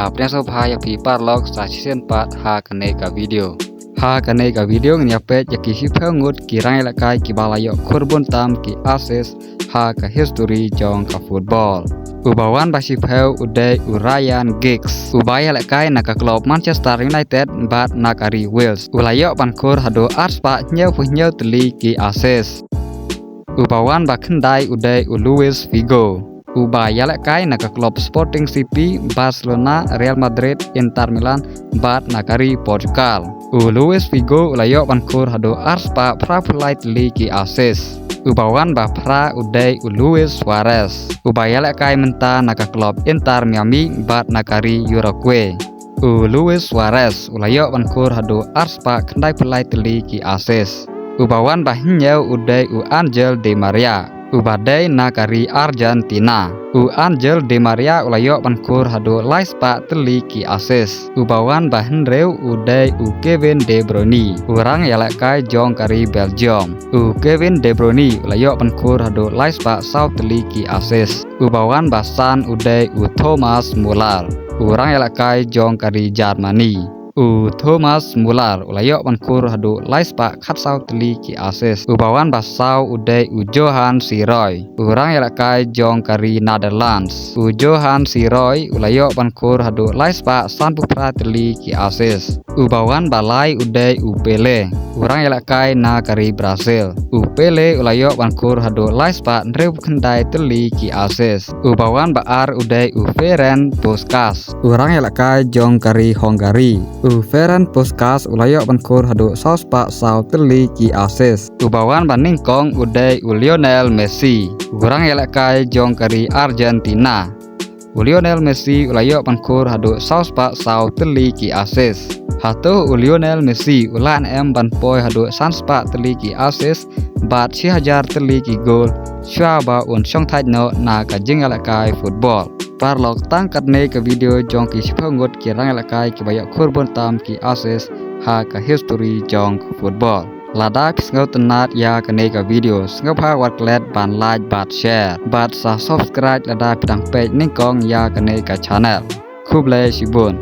Priasopaya pi parlog sa season 4 ha kane ka video. Ha kane ka video nya page ki hipangut ki rai la kai ki balayo kurbun tam ki access ha ka history jong ka football. Ubawan basi pheu uday Ryan Giggs. Ubaya la kai na ka club Manchester United bat nakari Wales. Ulayo bankur hado arspa nyeu punyeu teli ki access. Ubawan bakendai uday Luis Figo. Ubaya la kai na ka club Sporting CP, Barcelona, Real Madrid, Inter Milan bat nakari Portugal. Luis Figo ulayo bankur hado arspa prapulai teli ki access. Ubawan bapra uday Luis Suarez. Ubaya la kai menta naka club Inter Miami bat nakari Uruguay. Luis Suarez ulayo bankur hado arspa kendai pelai teli ki access. Ubawan bahinyau uday Angel Di Maria. Ubadai nakari Argentina. Angel Di Maria ulayo bankur hado laispa teli ki access. Ubawan bahenreu uday Kevin De Bruyne. Urang yalakai jong kari Belgium. Kevin De Bruyne ulayo bankur hado laispa sau teli ki access. Ubawan basan uday Thomas Muller. Urang yalakai jong kari Germany. Thomas Muller ulayo bankur hado laispa khat sau teli ki access. Ubawan basau uday Johan Siroy. Urang yalakai jong kari Netherlands. Johan Siroy ulayo bankur hado laispa sanpu pra teli ki access. Ubawan balai uday Pele. Urang yalakai na kari Brazil. Pele ulayo bankur hado laispa nreu kendai teli ki access. Ubawan baar uday Ferenc Puskás. Urang yalakai jong kari Hungary. Ferenc Puskás ulayo bankur hado sauspa sau teli ki access. Ubawan baningkong uday Lionel Messi. Urang yalakai jong kari Argentina. Lionel Messi ulayo bankur hado sauspa sau teli ki access. Hatu Lionel Messi ulan banpoi hado sanspa teli ki access bat 1000 teli ki gol. Syaba syong no na ka jingalakai football. Parlok tangkat ne ke video jong ki sipangut ki rangalakai ki bayak kurbun tam ki access ha ka history jong football. Lada pisngau tenat ya kene ka video sngapa watlet ban like bat share bat sa subscribe lada pidang page ningkong ya kene ka channel. Kublai sibun.